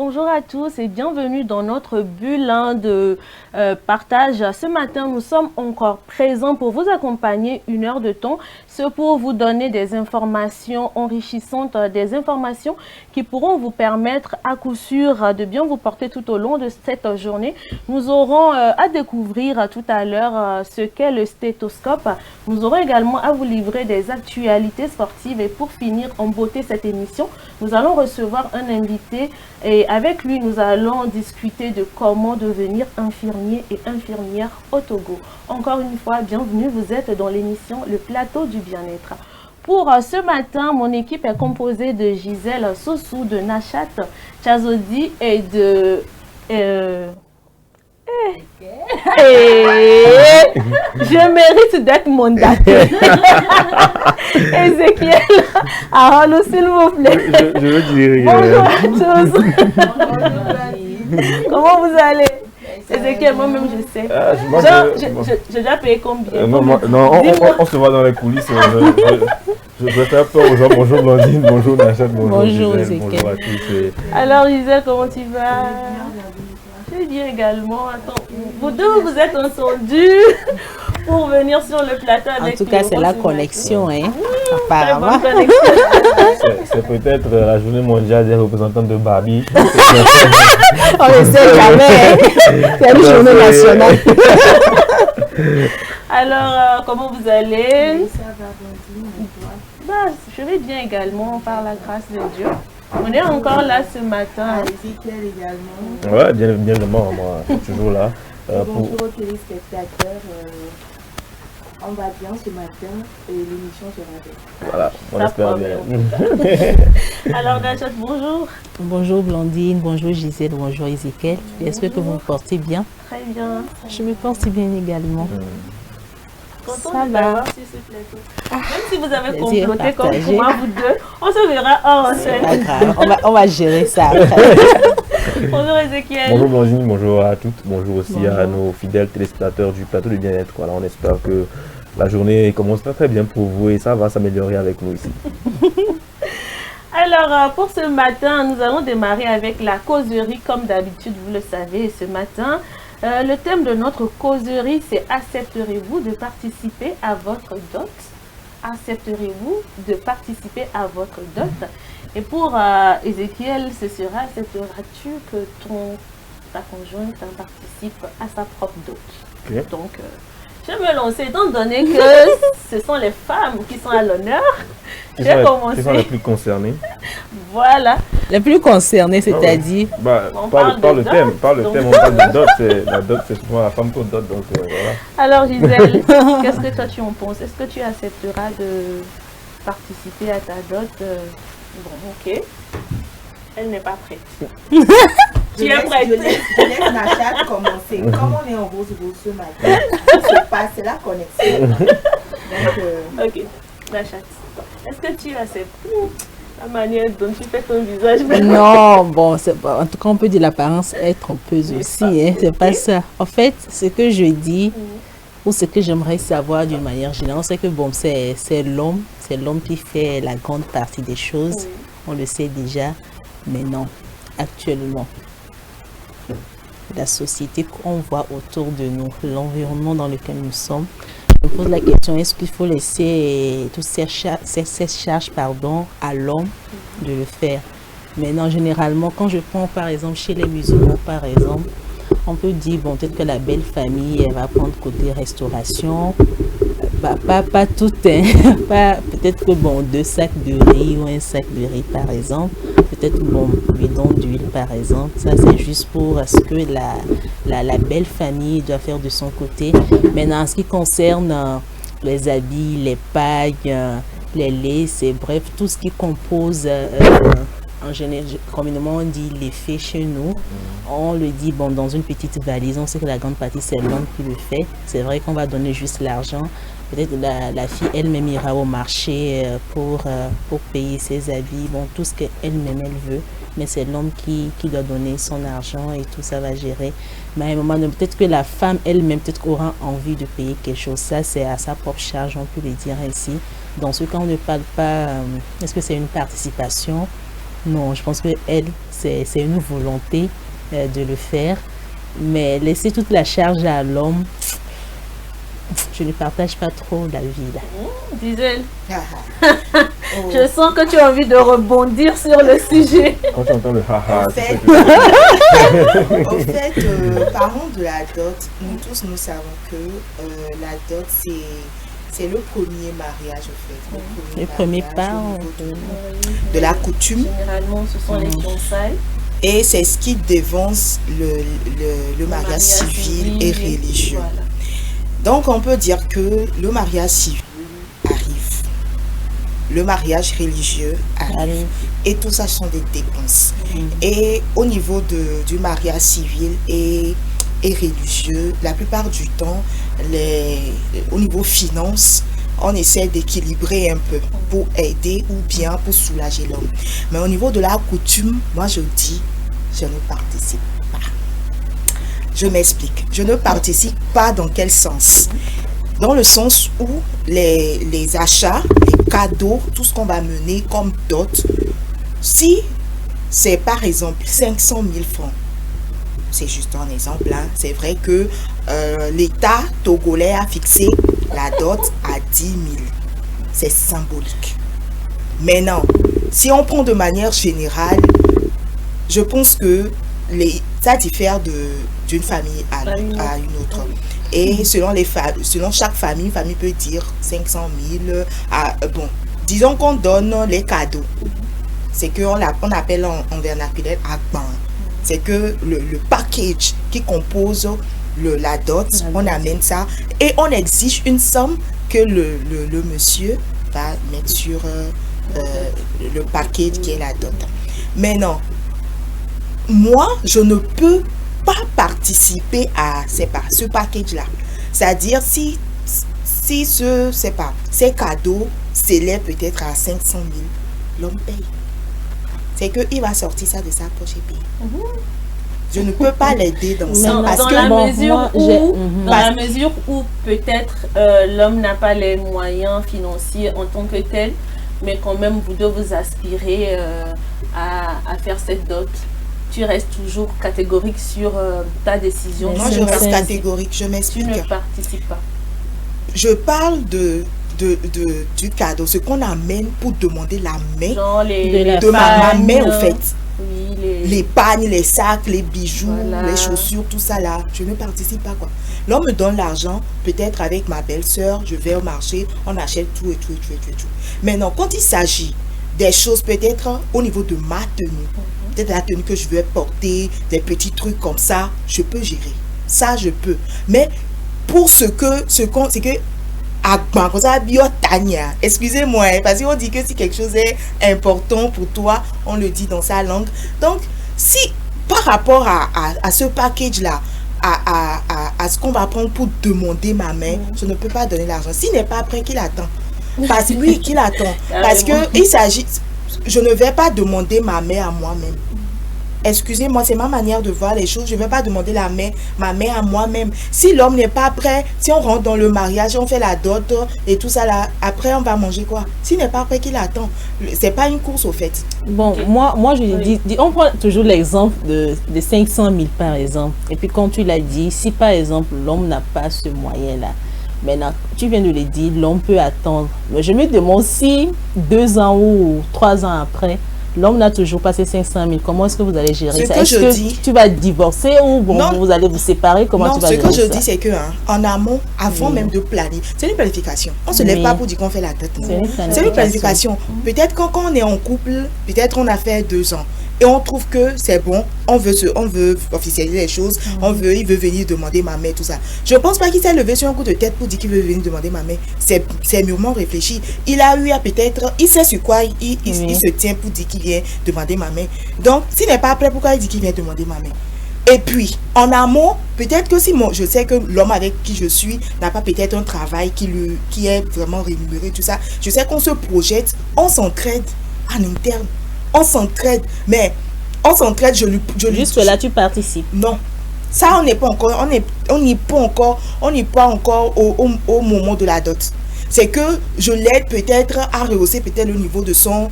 bonjour à tous et bienvenue dans notre bulle de partage. Ce matin, nous sommes encore présents pour vous accompagner 1 heure de temps. C'est pour vous donner des informations enrichissantes, des informations qui pourront vous permettre à coup sûr de bien vous porter tout au long de cette journée. Nous aurons à découvrir tout à l'heure ce qu'est le stéthoscope. Nous aurons également à vous livrer des actualités sportives et pour finir en beauté cette émission, nous allons recevoir un invité et avec lui, nous allons discuter de comment devenir infirmier et infirmière au Togo. Encore une fois, bienvenue, vous êtes dans l'émission Le Plateau du Bien-être. Pour ce matin, mon équipe est composée de Gisèle Sossou, de Nachat Chazodi et de... Je mérite d'être mandatée. Ezekiel Arano, s'il vous plaît. Je veux dire. Bonjour à tous. Comment vous allez? Ezekiel, moi-même je sais. J'ai déjà payé combien? Non, on se voit dans les coulisses. Je préfère peur aux gens. Bonjour Blandine, bonjour Nachat, bonjour Gisèle, bonjour à tous. Alors Gisèle, comment tu vas? Je vais bien également. Attends, vous deux vous êtes entendus pour venir sur le plateau avec En tout cas, c'est la connexion, hein, apparemment. C'est peut-être la journée mondiale des représentants de Barbie. On ne sait jamais. C'est une journée nationale. Alors, comment vous allez? Oui, ça va, Blandine. Je vais bien également, par la grâce de Dieu. On est encore là ce matin. Ezekiel également. Ouais, bien évidemment, moi, je suis toujours là. Bonjour aux téléspectateurs. On va bien ce matin et l'émission sera belle. Voilà, on espère bien. Alors Nachat, bonjour. Bonjour Blandine, bonjour Gisèle, bonjour Ezekiel. J'espère que vous vous portez bien. Très bien. Je me porte bien également. Content de l'avoir sur ce plateau. Même si vous avez comploté comme pour moi, vous deux, on se verra hors scène. Pas grave, on va gérer ça. Bonjour Ezekiel. Bonjour Blandine, bonjour à toutes, bonjour aussi à nos fidèles téléspectateurs du plateau du bien-être. Voilà, on espère que la journée commence très bien pour vous et ça va s'améliorer avec nous ici. Alors, pour ce matin, nous allons démarrer avec la causerie comme d'habitude, vous le savez, ce matin. Le thème de notre causerie, c'est accepterez-vous de participer à votre dot? Accepterez-vous de participer à votre dot? Et pour Ezekiel, ce sera accepteras-tu que ta conjointe participe à sa propre dot? Okay. Donc, je vais me lancer étant donné que ce sont les femmes qui sont à l'honneur. Je vais commencer. Qui sont les plus concernées? Voilà. Les plus concernés, c'est-à-dire par le thème, on parle de dot. La dot, c'est souvent la femme qu'on dot. Donc, voilà. Alors Gisèle, qu'est-ce que toi tu en penses? Est-ce que tu accepteras de participer à ta dot? Bon, ok. Elle n'est pas prête. Tu es prête? Je laisse Nachat commencer. Comme on est en rose ce matin, se passe la connexion. Donc, ok, Nachat. Est-ce que tu acceptes la manière dont tu fais ton visage? Non, bon, en tout cas, on peut dire l'apparence est trompeuse aussi. Hein, c'est pas ça. En fait, ce que je dis, ou ce que j'aimerais savoir d'une manière générale, c'est que bon, c'est l'homme qui fait la grande partie des choses. Oui. On le sait déjà, mais non, actuellement. La société qu'on voit autour de nous, l'environnement dans lequel nous sommes, je me pose la question, est-ce qu'il faut laisser toutes ces charges à l'homme de le faire? Maintenant, généralement, quand je prends par exemple chez les musulmans, par exemple, on peut dire, bon, peut-être que la belle famille, elle va prendre côté restauration, pas tout, hein. Peut-être que, bon, 2 sacs de riz ou 1 sac de riz, par exemple, peut-être, bon, bidon d'huile, par exemple, ça, c'est juste pour ce que la belle famille doit faire de son côté. Maintenant, en ce qui concerne les habits, les pailles, les laces, bref, tout ce qui compose... en général, communément on dit l'effet chez nous, on le dit bon dans une petite valise, on sait que la grande partie c'est l'homme qui le fait, c'est vrai qu'on va donner juste l'argent, peut-être la fille elle-même ira au marché pour payer ses habits, bon tout ce qu'elle-même elle veut, mais c'est l'homme qui doit donner son argent et tout ça va gérer, mais à un moment donné peut-être que la femme elle-même peut-être aura envie de payer quelque chose, ça c'est à sa propre charge, on peut le dire ainsi. Dans ce cas on ne parle pas, est-ce que c'est une participation? Non, je pense que elle, c'est une volonté de le faire. Mais laisser toute la charge à l'homme, je ne partage pas trop la vie là. Gisèle, Oh. je sens que tu as envie de rebondir sur le sujet. Quand tu entends le haha, En c'est fait, ça que- en fait, parlons de la dot. Nous tous, nous savons que la dot, c'est le premier mariage, en fait. Le premier mariage pas, au niveau de la coutume. Généralement, ce sont les fiançailles. Et c'est ce qui dévance le mariage civil et religieux. Voilà. Donc, on peut dire que le mariage civil arrive. Le mariage religieux arrive. Allez. Et tout ça sont des dépenses. Et au niveau du mariage civil et religieux, la plupart du temps, au niveau finance, on essaie d'équilibrer un peu pour aider ou bien pour soulager l'homme. Mais au niveau de la coutume, moi je dis, je ne participe pas. Je m'explique. Je ne participe pas dans quel sens? Dans le sens où les achats, les cadeaux, tout ce qu'on va mener comme dot, si c'est par exemple 500 000 francs, c'est juste un exemple, hein, c'est vrai que l'État togolais a fixé la dot à 10 000. C'est symbolique. Maintenant, si on prend de manière générale, je pense que ça diffère d'une famille à une autre. Et selon chaque famille, une famille peut dire 500 000. Bon, disons qu'on donne les cadeaux. C'est qu'on appelle en vernaculaire agban. C'est que le package qui compose la dot, on amène ça et on exige une somme que le monsieur va mettre sur le package qui est la dot. Maintenant, moi, je ne peux pas participer à ce package-là. C'est-à-dire, si ces cadeaux s'élèvent peut-être à 500 000, l'homme paye. C'est qu'il va sortir ça de sa poche et payer. Je ne peux pas l'aider dans ça. Dans, Parce dans que la bon, mesure moi, où, dans Parce- la mesure où peut-être l'homme n'a pas les moyens financiers en tant que tel, mais quand même vous deux vous aspirez à faire cette dot, tu restes toujours catégorique sur ta décision. moi, je reste catégorique. Je Tu m'explique. ne participes pas. Je parle du cadeau, ce qu'on amène pour demander la main Genre de ma main, au fait. Oui, Les pagnes, les sacs, les bijoux, Voilà. les chaussures, tout ça là, je ne participe pas quoi. L'homme me donne l'argent, peut-être avec ma belle-sœur, je vais au marché, on achète tout et tout et tout et tout et tout. Maintenant, quand il s'agit des choses peut-être au niveau de ma tenue, peut-être la tenue que je veux porter, des petits trucs comme ça, je peux gérer. Ça, je peux. Mais pour c'est que excusez-moi, hein, parce qu'on dit que si quelque chose est important pour toi, on le dit dans sa langue. Donc, si par rapport à ce package-là, à ce qu'on va prendre pour demander ma main, je ne peux pas donner l'argent. S'il n'est pas prêt, qu'il attend. Parce que oui, qu'il attend. Parce que je ne vais pas demander ma main à moi-même. Excusez-moi, c'est ma manière de voir les choses. Je ne vais pas demander ma main à moi-même. Si l'homme n'est pas prêt, si on rentre dans le mariage, on fait la dot et tout ça là, après on va manger quoi? S'il n'est pas prêt, qu'il attend. C'est pas une course au fait. Bon, Ok. moi je Oui. dis, on prend toujours l'exemple de 500 000 par exemple. Et puis quand tu l'as dit, si par exemple l'homme n'a pas ce moyen-là, maintenant tu viens de le dire, l'homme peut attendre. Mais je me demande si 2 ans ou 3 ans après, l'homme n'a toujours pas ces 500 000. Comment est-ce que vous allez gérer Ce ça? que Est-ce je que dis- tu vas divorcer ou bon, Non. vous allez vous séparer? Comment Non, tu vas ce gérer que je ça? dis, c'est que en amont, avant même de planifier, c'est une planification. On ne se lève Oui. pas pour dire qu'on fait la dot. C'est une C'est une planification. Peut-être quand on est en couple, peut-être on a fait 2 ans. Et on trouve que c'est bon, on veut officialiser les choses, il veut venir demander ma main, tout ça. Je ne pense pas qu'il s'est levé sur un coup de tête pour dire qu'il veut venir demander ma main. C'est mûrement réfléchi. Il a eu à peut-être, il sait sur quoi il se tient pour dire qu'il vient demander ma main. Donc, s'il n'est pas prêt, pourquoi il dit qu'il vient demander ma main? Et puis, en amont, peut-être que si je sais que l'homme avec qui je suis n'a pas peut-être un travail qui est vraiment rémunéré, tout ça, je sais qu'on se projette, on s'entraide en interne. On s'entraide, mais on s'entraide, je lui Jusque là, tu participes. non. Ça, on n'est pas encore, on n'est pas encore au moment de la dot. c'est que je l'aide peut-être à rehausser peut-être le niveau de son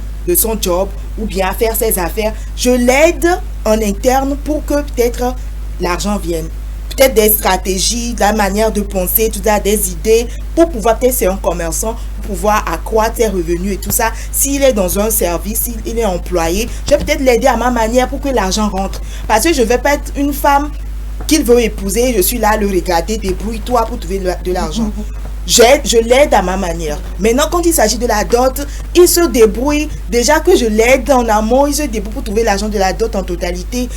job ou bien à faire ses affaires. Je l'aide en interne pour que peut-être l'argent vienne. Peut-être des stratégies, de la manière de penser, tout ça, des idées pour pouvoir, peut-être c'est un commerçant, pour pouvoir accroître ses revenus et tout ça. S'il est dans un service, s'il est employé, je vais peut-être l'aider à ma manière pour que l'argent rentre. Parce que je ne vais pas être une femme qu'il veut épouser, je suis là à le regarder, débrouille-toi pour trouver de l'argent. Je l'aide à ma manière. Maintenant, quand il s'agit de la dot, il se débrouille. Déjà que je l'aide en amont, il se débrouille pour trouver l'argent de la dot en totalité,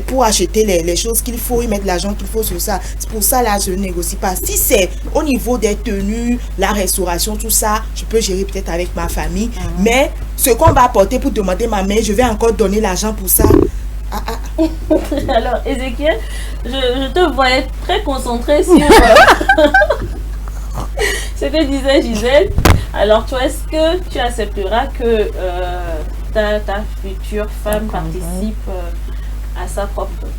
pour acheter les choses qu'il faut, il met l'argent qu'il faut sur ça. C'est pour ça, là, je ne négocie pas. Si c'est au niveau des tenues, la restauration, tout ça, je peux gérer peut-être avec ma famille. Mais ce qu'on va apporter pour demander ma main, je vais encore donner l'argent pour ça. Alors, Ézéchiel, je te voyais très concentré sur ce que disait Gisèle. Alors, toi, est-ce que tu accepteras que ta future femme participe à sa propre dot?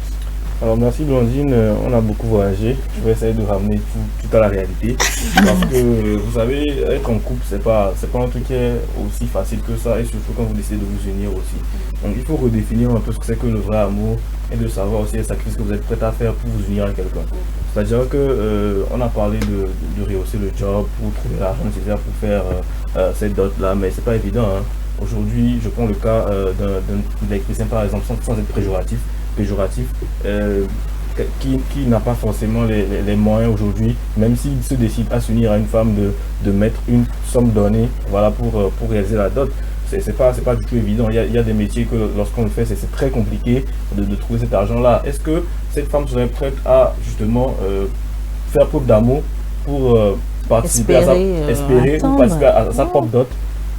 Alors merci Blondine, on a beaucoup voyagé. Je vais essayer de ramener tout à la réalité. Parce que vous savez, être en couple, c'est pas un truc qui est aussi facile que ça, et surtout quand vous décidez de vous unir aussi. Donc il faut redéfinir un peu ce que c'est que le vrai amour et de savoir aussi les sacrifices que vous êtes prêts à faire pour vous unir à quelqu'un. C'est-à-dire que on a parlé de rehausser le job pour trouver l'argent nécessaire pour faire cette dot là, mais c'est pas évident. Hein. Aujourd'hui, je prends le cas d'un électricien par exemple, sans être péjoratif, qui n'a pas forcément les moyens aujourd'hui, même s'il se décide à s'unir à une femme, de mettre une somme donnée, voilà, pour réaliser la dot. C'est pas du tout évident. Il y a des métiers que lorsqu'on le fait, c'est très compliqué de trouver cet argent-là. Est-ce que cette femme serait prête à justement faire preuve d'amour pour participer espérer ou participer à sa propre dot?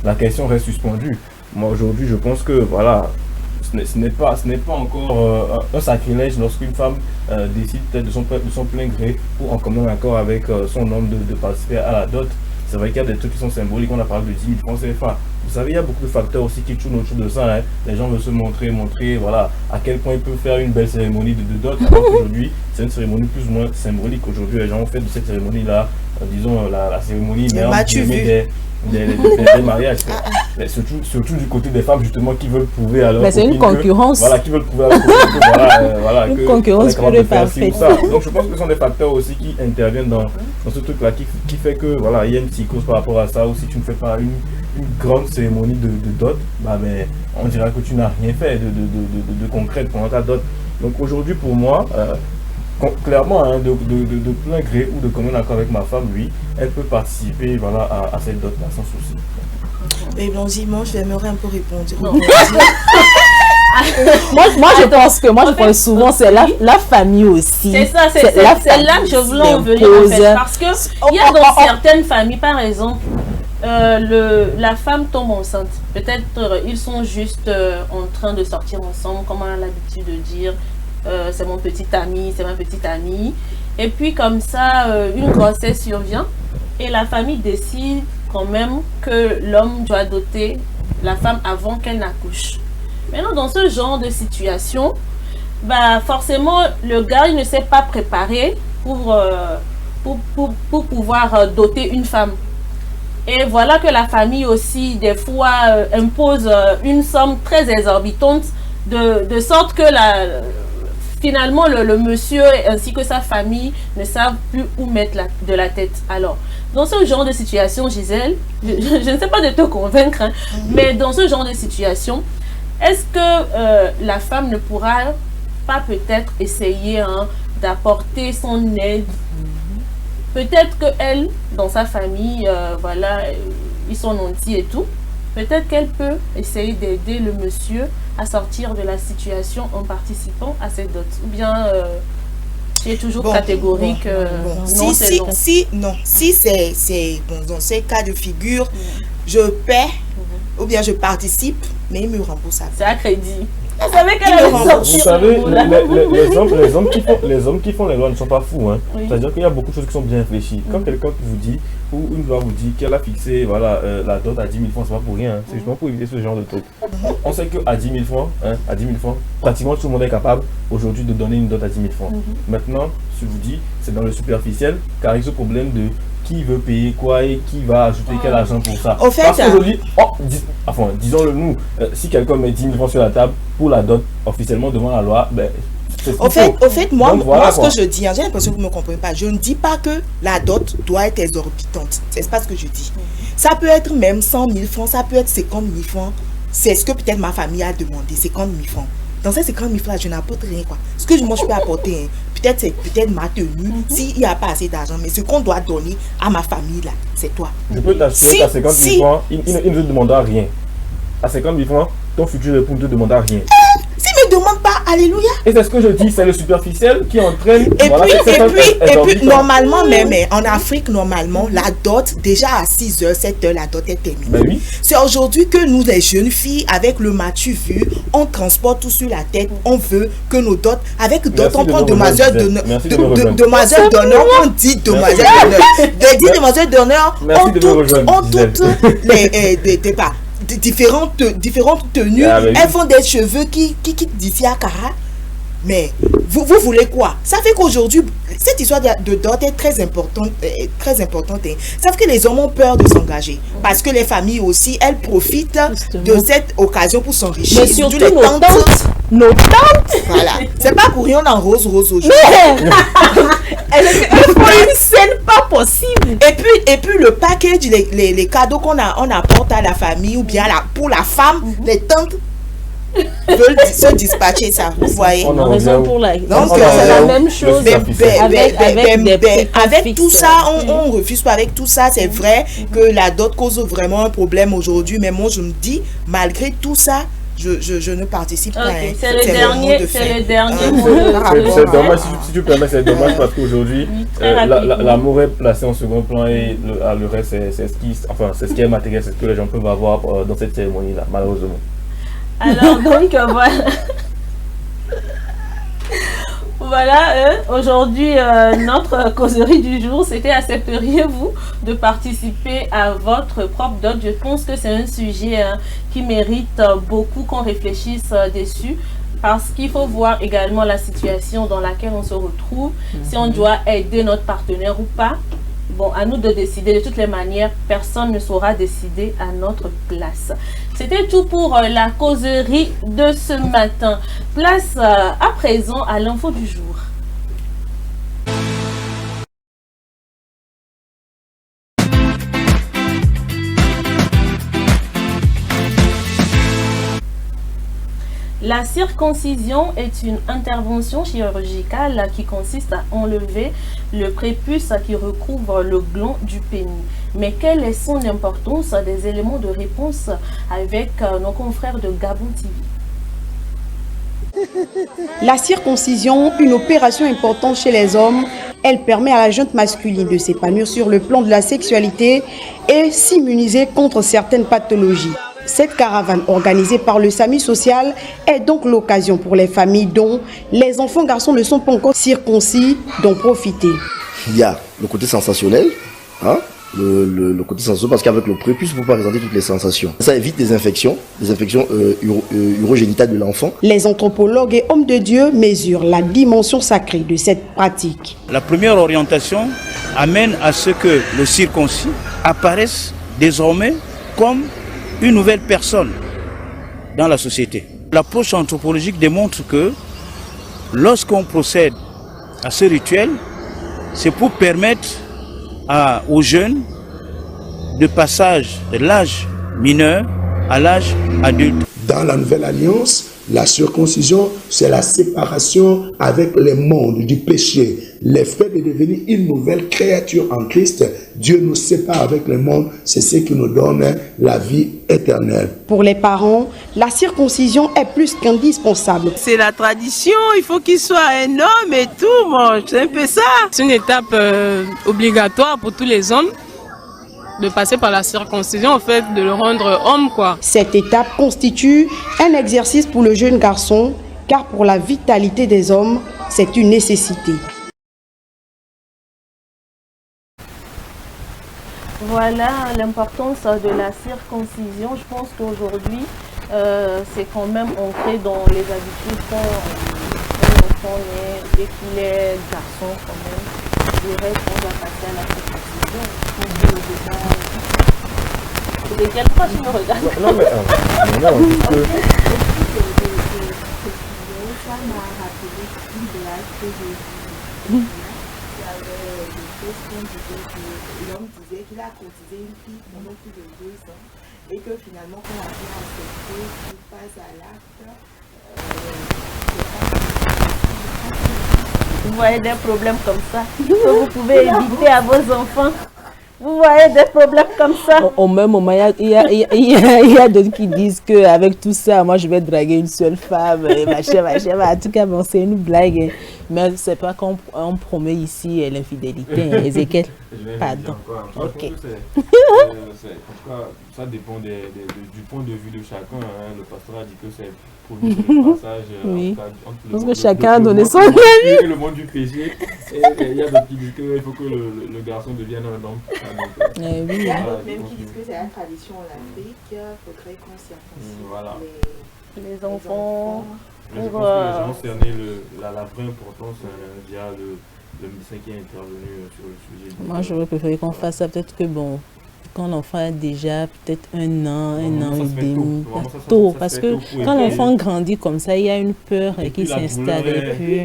La question reste suspendue. Moi aujourd'hui, je pense que voilà, ce n'est pas encore un sacrilège lorsqu'une femme décide peut-être de son plein gré ou en commun accord avec son homme de participer à la dot. C'est vrai qu'il y a des trucs qui sont symboliques, on a parlé de 10 000 francs CFA. Vous savez, il y a beaucoup de facteurs aussi qui tournent autour de ça. Hein. Les gens veulent se montrer voilà, à quel point ils peuvent faire une belle cérémonie de dot. Aujourd'hui, c'est une cérémonie plus ou moins symbolique. Aujourd'hui, les gens ont fait de cette cérémonie-là, disons, la cérémonie des mariages. Surtout du côté des femmes justement qui veulent prouver à leur mais c'est une concurrence. Qui veulent prouver à leur copine voilà, une concurrence pour le parfait. Donc je pense que ce sont des facteurs aussi qui interviennent dans ce truc là qui fait que voilà, il y a une psychose par rapport à ça. Ou si tu ne fais pas une grande cérémonie de dot, mais on dira que tu n'as rien fait de concret pendant ta dot. Donc aujourd'hui pour moi, clairement, hein, de plein gré ou de commun accord avec ma femme, oui, elle peut participer voilà, à cette dot-là sans souci. Mais Blondie, moi j'aimerais un peu répondre. moi je pense souvent c'est la famille aussi. C'est ça, c'est là que je voulais en venir en fait. Parce que il y a dans certaines familles, par exemple, la femme tombe enceinte. Peut-être ils sont juste en train de sortir ensemble, comme on a l'habitude de dire. C'est mon petit ami, c'est ma petite amie. Et puis comme ça, une grossesse survient et la famille décide quand même que l'homme doit doter la femme avant qu'elle n'accouche. Maintenant, dans ce genre de situation, forcément, le gars il ne s'est pas préparé pour pouvoir doter une femme. Et voilà que la famille aussi, des fois, impose une somme très exorbitante de sorte que finalement, le monsieur ainsi que sa famille ne savent plus où mettre de la tête. Alors, dans ce genre de situation, Gisèle, je ne sais pas de te convaincre, hein, mais dans ce genre de situation, est-ce que la femme ne pourra pas peut-être essayer d'apporter son aide? Peut-être qu'elle, dans sa famille, voilà, ils sont nantis et tout. Peut-être qu'elle peut essayer d'aider le monsieur à sortir de la situation en participant à cette dot. Ou bien tu es toujours catégorique. Non, c'est non. Si c'est dans ces cas de figure, je paie ou bien je participe mais il me rembourse après. C'est à crédit. Vous savez qu'elle Il allait me sortir. Vous savez, le mot, là. les hommes qui font les lois ne sont pas fous. Hein. Oui. C'est-à-dire qu'il y a beaucoup de choses qui sont bien réfléchies. Quand quelqu'un vous dit, ou une loi vous dit qu'elle a fixé voilà, la dot à 10 000 francs, c'est pas pour rien. Hein. C'est justement pour éviter ce genre de truc. On sait qu'à 10 000 francs, à 10 000 francs, pratiquement tout le monde est capable aujourd'hui de donner une dot à 10 000 francs. Maintenant, je vous dis, c'est dans le superficiel, car il y a ce problème de qui veut payer quoi et qui va ajouter quel argent pour ça. Au fait, parce qu'aujourd'hui, disons-le nous, si quelqu'un met 10 000 francs sur la table pour la dot officiellement devant la loi, ben, c'est ce Au qu'il faut. fait, moi, Donc, voilà, moi ce quoi. que je dis, hein, j'ai l'impression que vous ne me comprenez pas. Je ne dis pas que la dot doit être exorbitante. C'est pas ce que je dis. Ça peut être même 100 000 francs, ça peut être 50 000 francs. C'est ce que peut-être ma famille a demandé, 50 000 francs. Dans ces 50 000 francs, je n'apporte rien, quoi. Ce que moi je peux apporter, hein, peut-être c'est peut-être ma tenue, s'il n'y a pas assez d'argent, mais ce qu'on doit donner à ma famille, là, c'est toi. Je peux t'assurer qu'à 50 000 francs, il ne te demandera rien. À 50 000 francs, ton futur époux ne te demandera rien. S'il ne me demande pas, alléluia. Et c'est ce que je dis, c'est le superficiel qui entraîne. Et voilà, puis, normalement, mais en Afrique, normalement, la dot, déjà à 6 h, 7 h, la dot est terminée. Ben oui. C'est aujourd'hui que nous, les jeunes filles, avec le matu vu, on transporte tout sur la tête, on veut que nos dots, avec dot, Merci on de prend me demoiselle rejoindre, d'honneur, Gisèle. Merci de me rejoindre. demoiselle d'honneur, on dit demoiselle d'honneur. De dire demoiselle d'honneur, Merci de me rejoindre, on toutes les différentes tenues, Ah, ben oui. elles font des cheveux qui quittent d'ici à Cara. Mais vous voulez quoi? Ça fait qu'aujourd'hui, cette histoire de dot est très importante. Hein. Ça fait que les hommes ont peur de s'engager. Parce que les familles aussi, elles profitent de cette occasion pour s'enrichir. Mais surtout les nos tantes. Nos tantes. Voilà. C'est pas pour rien en rose aujourd'hui. Il faut une scène pas possible. Et puis le package, les cadeaux qu'on apporte à la famille ou bien pour la femme, les tantes veulent se dispatcher ça. Vous voyez? On en Raison revient pour la. Donc, c'est la où même chose. le superficiel. Avec tout ça, on refuse pas. Avec tout ça, c'est vrai que la dot cause vraiment un problème aujourd'hui. Mais moi, je me dis, malgré tout ça, je ne participe pas. Ok, c'est le dernier mot. C'est dommage, si tu permets, c'est dommage parce qu'aujourd'hui, très rapidement. l'amour est placé en second plan et le reste, c'est ce qui est matériel, c'est ce que les gens peuvent avoir dans cette cérémonie-là, malheureusement. Alors donc voilà. Voilà, aujourd'hui notre causerie du jour, c'était accepteriez-vous de participer à votre propre dot? Je pense que c'est un sujet qui mérite beaucoup qu'on réfléchisse dessus. Parce qu'il faut voir également la situation dans laquelle on se retrouve, si on doit aider notre partenaire ou pas. Bon, à nous de décider. De toutes les manières, personne ne saura décider à notre place. C'était tout pour la causerie de ce matin. Place à présent à l'info du jour. La circoncision est une intervention chirurgicale qui consiste à enlever le prépuce qui recouvre le gland du pénis. Mais quelle est son importance? Des éléments de réponse avec nos confrères de Gabon TV. La circoncision, une opération importante chez les hommes, elle permet à la junte masculine de s'épanouir sur le plan de la sexualité et s'immuniser contre certaines pathologies. Cette caravane organisée par le SAMU social est donc l'occasion pour les familles dont les enfants garçons ne sont pas encore circoncis d'en profiter. Il y a le côté sensationnel, hein, le côté sensationnel parce qu'avec le prépuce, vous pouvez présenter toutes les sensations. Ça évite des infections urogénitales de l'enfant. Les anthropologues et hommes de Dieu mesurent la dimension sacrée de cette pratique. La première orientation amène à ce que le circoncis apparaisse désormais comme une nouvelle personne dans la société. L'approche anthropologique démontre que lorsqu'on procède à ce rituel, c'est pour permettre aux jeunes de passage de l'âge mineur à l'âge adulte. Dans la nouvelle alliance, la circoncision, c'est la séparation avec le monde du péché. Le fait de devenir une nouvelle créature en Christ, Dieu nous sépare avec le monde, c'est ce qui nous donne la vie éternelle. Pour les parents, la circoncision est plus qu'indispensable. C'est la tradition, il faut qu'il soit un homme et tout, c'est un peu ça. C'est une étape obligatoire pour tous les hommes de passer par la circoncision, en fait, de le rendre homme, quoi. Cette étape constitue un exercice pour le jeune garçon, car pour la vitalité des hommes, c'est une nécessité. Voilà l'importance de la circoncision. Je pense qu'aujourd'hui, c'est quand même ancré dans les habitudes quand l'enfant naît, dès qu'il est garçon quand même. Je dirais qu'on va passer à la circoncision. Je pense que le débat... De quelle fois tu me regardes? Non, mais on dit que... Ça m'a rappelé une blague que j'ai vue. Il y avait des choses qu'on disait que l'homme disait qu'il a courtisé une fille pendant plus de 2 ans et que finalement quand la fille a accepté qu'il passe à l'acte, vous voyez des problèmes comme ça que vous pouvez éviter à vos enfants. Vous voyez des problèmes comme ça. Au même moment, il y a d'autres qui disent qu'avec tout ça, moi je vais draguer une seule femme, et machin. En tout cas, bon, c'est une blague. Mais c'est pas qu'on promet ici l'infidélité, Ezekiel. Pardon. Ok. En tout cas, ça dépend du point de vue de chacun. Hein. Le pasteur a dit que c'est pour lui le passage oui. Parce que chacun a donné son avis. Le monde du péché. Et il y a d'autres qui disent qu'il faut que le garçon devienne un homme. Il y a d'autres même qui disent que c'est la tradition en Afrique, il faudrait qu'on circoncis les enfants. Je pense que les gens cerner la vraie importance via le médecin qui est intervenu sur le sujet. Moi, j'aurais préféré qu'on fasse ça. Peut-être que bon, quand l'enfant a déjà peut-être un an et demi, tôt. Parce que quand l'enfant grandit comme ça, il y a une peur qui s'installe.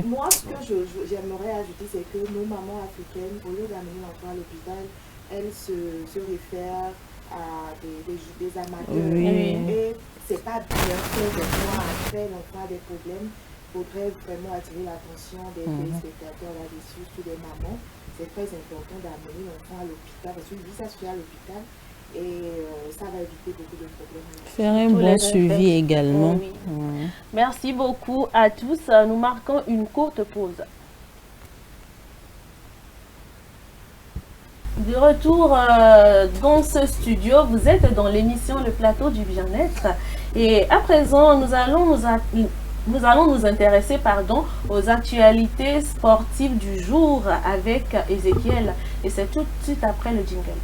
Moi, ce que j'aimerais ajouter, c'est que nos mamans africaines, au lieu d'amener l'enfant à l'hôpital, elles se réfèrent à des amateurs. Oui. Et c'est pas bien fait de voir après l'enfant a des problèmes. Il faudrait vraiment attirer l'attention des téléspectateurs là-dessus, sur des mamans. C'est très important d'amener l'enfant à l'hôpital parce que lui, ça se fait à l'hôpital et ça va éviter beaucoup de problèmes. Faire un bon suivi également. Oui. Merci beaucoup à tous. Nous marquons une courte pause. De retour dans ce studio, vous êtes dans l'émission Le Plateau du Bien-être et à présent nous allons nous intéresser aux actualités sportives du jour avec Ezekiel et c'est tout de suite après le jingle.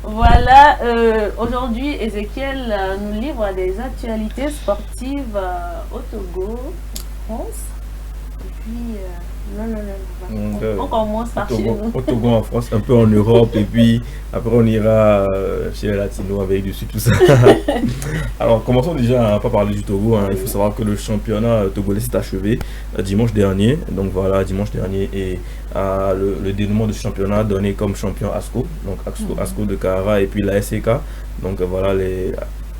Voilà, aujourd'hui Ezekiel nous livre des actualités sportives au Togo, en France, et puis on commence par chez nous. Au Togo, en France, un peu en Europe, et puis après on ira chez les Latinos, avec dessus tout ça. Alors commençons déjà à pas parler du Togo, hein. Il faut savoir que le championnat togolais s'est achevé dimanche dernier, donc voilà, dimanche dernier, et le dénouement de ce championnat donné comme champion ASCO, donc ASCO de Kara et puis la SCK, donc voilà les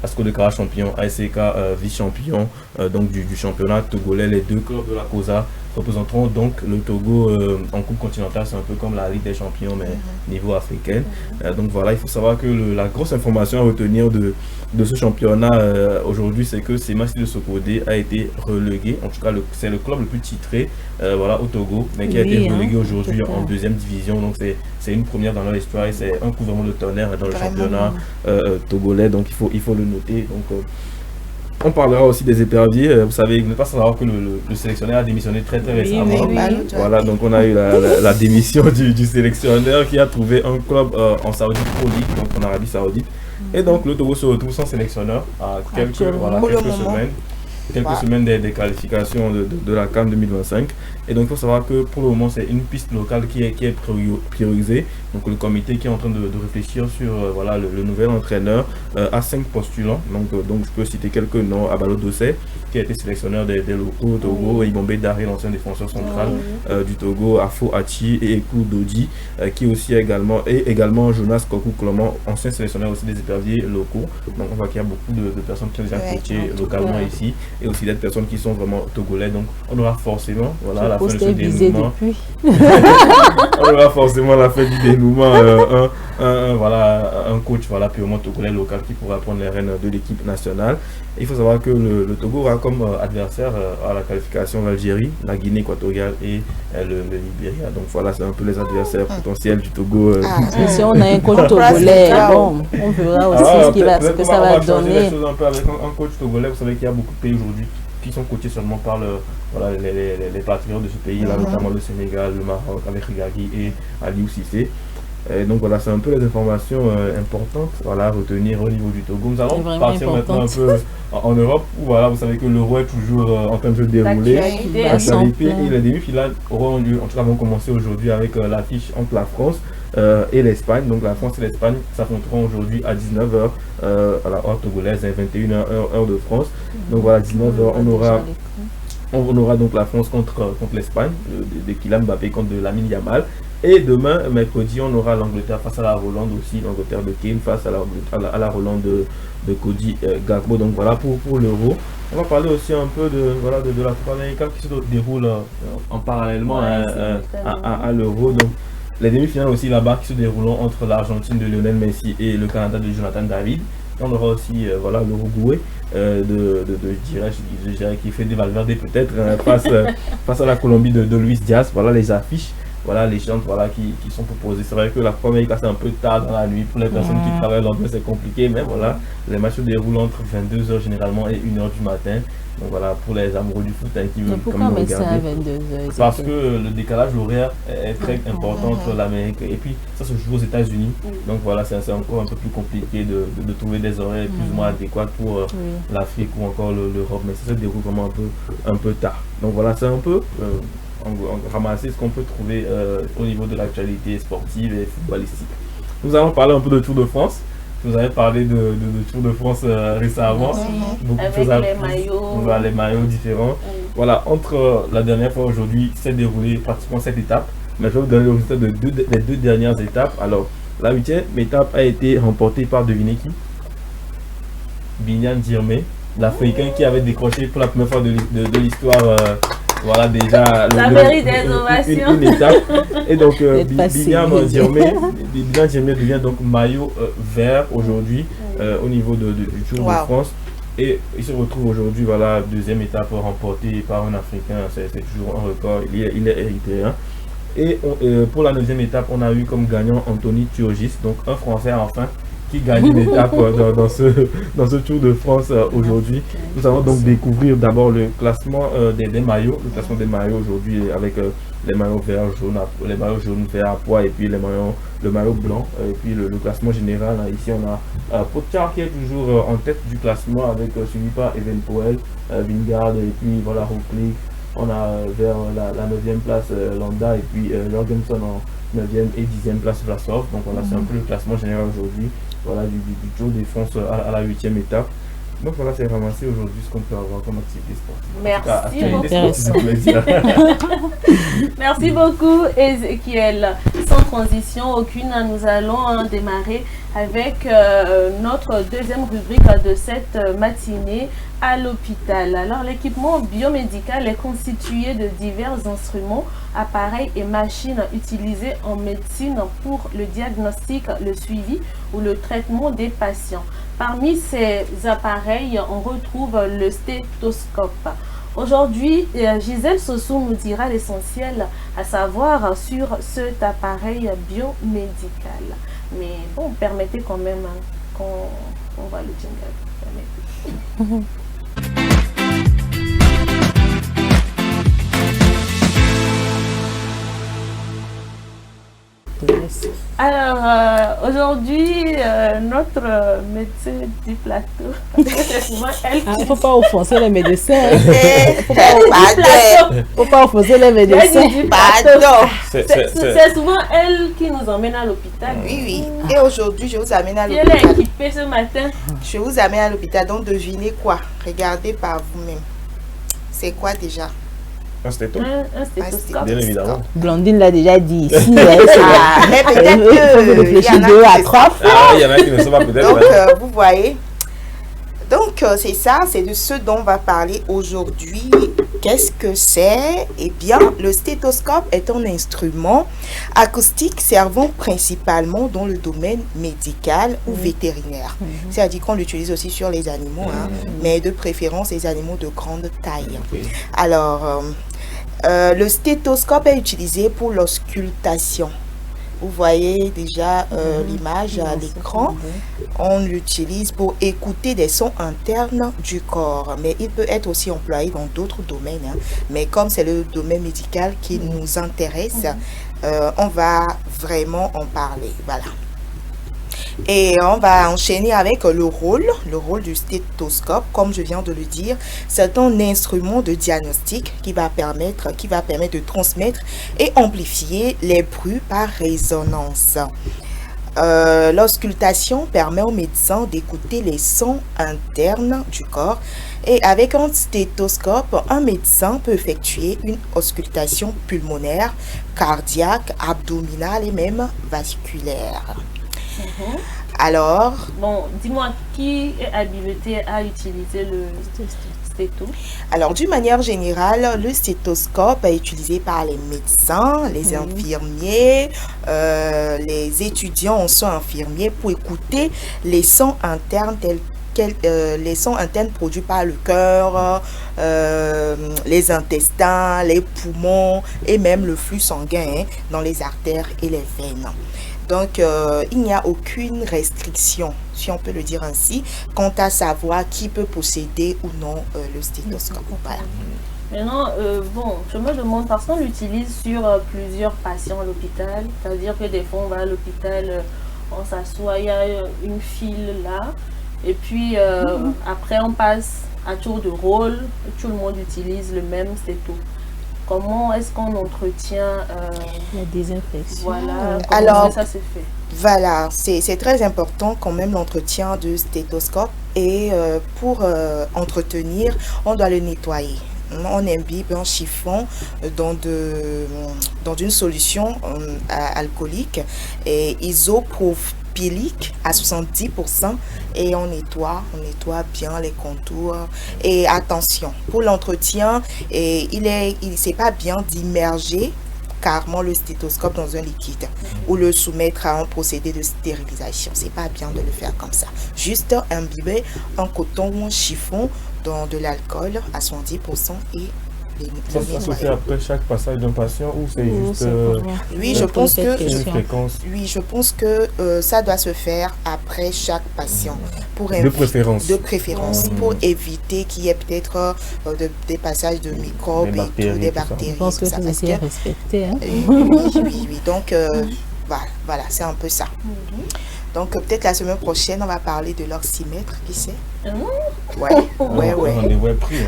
ASCO de Kara champion, ASCK vice-champion donc du championnat togolais. Les deux clubs de la COSA représenteront donc le Togo en coupe continentale. C'est un peu comme la Ligue des champions mais niveau africain. Donc voilà, il faut savoir que la grosse information à retenir de ce championnat aujourd'hui, c'est que Semassi de Sokodé a été relégué. En tout cas, c'est le club le plus titré voilà, au Togo, mais qui a été relégué aujourd'hui en deuxième division. Donc c'est une première dans leur histoire et c'est un coup vraiment de tonnerre dans le championnat togolais. Donc il faut le noter. Donc on parlera aussi des éperviers. Vous savez, ne pas savoir que le sélectionneur a démissionné très récemment. Voilà, donc on a eu la démission du sélectionneur qui a trouvé un club en Saoudi Pro League, donc en Arabie Saoudite. Et donc le Togo se retrouve sans sélectionneur à quelques semaines des qualifications de la CAN 2025. Et donc il faut savoir que pour le moment c'est une piste locale qui est priorisée. Donc le comité qui est en train de réfléchir sur voilà, le nouvel entraîneur a 5 postulants. Donc je peux citer quelques noms. Abalo Dossé qui a été sélectionneur des locaux au Togo, Ibombe Daré, l'ancien défenseur central du Togo, Afo Hachi et Ekou Dodi qui aussi également Jonas Kokou Clement, ancien sélectionneur aussi des éperviers locaux. Donc on voit qu'il y a beaucoup de personnes qui ont déjà coaché localement ici. et aussi d'être personnes qui sont vraiment togolais. Donc on aura forcément, voilà, à la fin de ce dénouement. On aura forcément à la fin du dénouement un coach, voilà, purement togolais local qui pourra prendre les rênes de l'équipe nationale. Il faut savoir que le Togo aura comme adversaire à la qualification l'Algérie, la Guinée équatoriale et le Libéria. Donc voilà, c'est un peu les adversaires potentiels du Togo. Si on a un coach togolais, bon, on verra aussi ce que ça va donner. Un peu avec un coach togolais, vous savez qu'il y a beaucoup de pays aujourd'hui qui sont coachés seulement par les patriotes de ce pays-là, notamment le Sénégal, le Maroc, avec Rigagi et Aliou Cissé. Donc voilà, c'est un peu les informations importantes, voilà, à retenir au niveau du Togo. Nous allons partir maintenant un peu en Europe, où voilà, vous savez que l'Euro est toujours en train de se dérouler. L'actualité et les demi-finales auront lieu, en tout cas vont commencer aujourd'hui avec l'affiche entre la France et l'Espagne. Donc la France et l'Espagne s'affronteront aujourd'hui à 19h à la heure togolaise, 21h heure de France. Donc voilà, 19h on aura donc la France contre l'Espagne, de Kylian Mbappé contre Lamine Yamal. Et demain, mercredi, on aura l'Angleterre face à la Hollande aussi, l'Angleterre de Kane face à la Hollande de Cody Gakpo. Donc voilà pour l'Euro. On va parler aussi un peu de la Coupe américaine qui se déroule en parallèlement à l'Euro. Donc les demi-finales aussi là-bas qui se dérouleront entre l'Argentine de Lionel Messi et le Canada de Jonathan David. On aura aussi l'Uruguay de Girac qui fait des Valverde peut-être face à la Colombie de Luis Diaz. Voilà les affiches. Voilà les chances qui sont proposées. C'est vrai que la première c'est un peu tard dans la nuit pour les personnes qui travaillent longtemps, c'est compliqué, mais voilà, les matchs se déroulent entre 22h généralement et 1h du matin. Donc voilà, pour les amoureux du foot qui veulent quand même regarder. Ça à 22h, parce que le décalage horaire est très important entre l'Amérique et puis ça se joue aux États-Unis. Donc voilà, c'est encore un peu plus compliqué de trouver des horaires plus ou moins adéquats pour l'Afrique ou encore l'Europe, mais ça se déroule vraiment un peu tard. Donc voilà, c'est un peu ramasser ce qu'on peut trouver au niveau de l'actualité sportive et footballistique. Nous allons parler un peu de Tour de France. Vous avez parlé de Tour de France récemment. Beaucoup avec de choses les maillots différents. Voilà, entre la dernière fois aujourd'hui, s'est déroulé pratiquement cette étape. Mais je vais vous donner le résultat des deux dernières étapes. Alors, la 8e étape a été remportée par, devinez qui? Binyam Djirmé, l'Africain qui avait décroché pour la première fois de l'histoire. Voilà déjà une étape. Et donc Binyam Djirmé devient donc maillot vert aujourd'hui au niveau du Tour de France. Et il se retrouve aujourd'hui, voilà, deuxième étape remportée par un Africain, c'est toujours un record, il est érythréen. Et pour la 9e étape, on a eu comme gagnant Anthony Turgis, donc un Français enfin, qui gagne une étape dans ce Tour de France aujourd'hui. Nous allons donc découvrir d'abord le classement des maillots, le classement des maillots aujourd'hui avec les maillots verts, les maillots jaunes, verts à pois et puis le maillot blanc et puis le classement général. Ici on a Pogačar qui est toujours en tête du classement avec suivi par Evenepoel, Vingegaard et puis voilà Roglic. On a vers la 9e place Landa et puis Jorgensen en 9e et 10e place Vlasov. Donc voilà, c'est un peu le classement général aujourd'hui. Voilà, du Tour de France à la 8e étape. Donc voilà, c'est ramassé aujourd'hui ce qu'on peut avoir comme activité sportive. Merci beaucoup. Merci beaucoup Ezekiel. Sans transition aucune, nous allons démarrer avec notre deuxième rubrique de cette matinée à l'hôpital. Alors l'équipement biomédical est constitué de divers instruments, appareils et machines utilisés en médecine pour le diagnostic, le suivi ou le traitement des patients. Parmi ces appareils, on retrouve le stéthoscope. Aujourd'hui, Gisèle Sossou nous dira l'essentiel à savoir sur cet appareil biomédical. Mais bon, permettez quand même qu'on voit le jingle. Alors, aujourd'hui, notre médecin du plateau, c'est souvent elle qui... Il ne faut pas offenser les médecins. Faut pas offenser les médecins. C'est souvent elle qui nous emmène à l'hôpital. Oui. Et aujourd'hui, je vous amène à l'hôpital. Elle est équipée ce matin. Je vous amène à l'hôpital, donc devinez quoi? Regardez par vous-même. C'est quoi déjà? Un stéthoscope. Un stéthoscope. Bien évidemment. Blondine l'a déjà dit ici. Mais peut-être que réfléchir 2 à 3 fois. Il y en a qui ne sont pas peut-être. Donc, vous voyez. Donc, c'est ça, c'est de ce dont on va parler aujourd'hui. Qu'est-ce que c'est? Eh bien, le stéthoscope est un instrument acoustique servant principalement dans le domaine médical ou vétérinaire. C'est-à-dire qu'on l'utilise aussi sur les animaux, hein, mais de préférence les animaux de grande taille. Alors, le stéthoscope est utilisé pour l'auscultation. Vous voyez déjà l'image à l'écran. On l'utilise pour écouter des sons internes du corps. Mais il peut être aussi employé dans d'autres domaines. Hein. Mais comme c'est le domaine médical qui nous intéresse, on va vraiment en parler. Voilà. Et on va enchaîner avec le rôle du stéthoscope. Comme je viens de le dire, c'est un instrument de diagnostic qui va permettre de transmettre et amplifier les bruits par résonance. L'auscultation permet au médecin d'écouter les sons internes du corps. Et avec un stéthoscope, un médecin peut effectuer une auscultation pulmonaire, cardiaque, abdominale et même vasculaire. Alors, bon, dis-moi, qui est habilité à utiliser le stéto? Alors, d'une manière générale, le stéthoscope est utilisé par les médecins, les infirmiers, les étudiants en soins infirmiers pour écouter les sons internes les sons internes produits par le cœur, les intestins, les poumons et même le flux sanguin dans les artères et les veines. Donc, il n'y a aucune restriction, si on peut le dire ainsi, quant à savoir qui peut posséder ou non le stéthoscope. Voilà. Maintenant, bon, je me demande, parce qu'on l'utilise sur plusieurs patients à l'hôpital, c'est-à-dire que des fois on va à l'hôpital, on s'assoit, il y a une file là, et puis après on passe à tour de rôle, tout le monde utilise le même stéto. Comment est-ce qu'on entretient la désinfection? Voilà, alors ça se fait. Voilà, c'est très important quand même l'entretien du stéthoscope. Et pour entretenir, on doit le nettoyer. On imbibe un chiffon dans une solution alcoolique et isopropylique à 70%, et on nettoie bien les contours. Et attention, pour l'entretien, c'est pas bien d'immerger carrément le stéthoscope dans un liquide ou le soumettre à un procédé de stérilisation. C'est pas bien de le faire comme ça. Juste imbiber un coton ou un chiffon dans de l'alcool à 70% et ça se fait après chaque passage d'un patient ou c'est juste oui, je pense que ça doit se faire après chaque patient de préférence pour éviter qu'il y ait peut-être des passages de microbes et tout, des bactéries. Je pense que c'est aussi à respecter. Hein? Oui. Donc voilà, c'est un peu ça. Donc peut-être la semaine prochaine, on va parler de l'oxymètre, qui sait? Ouais.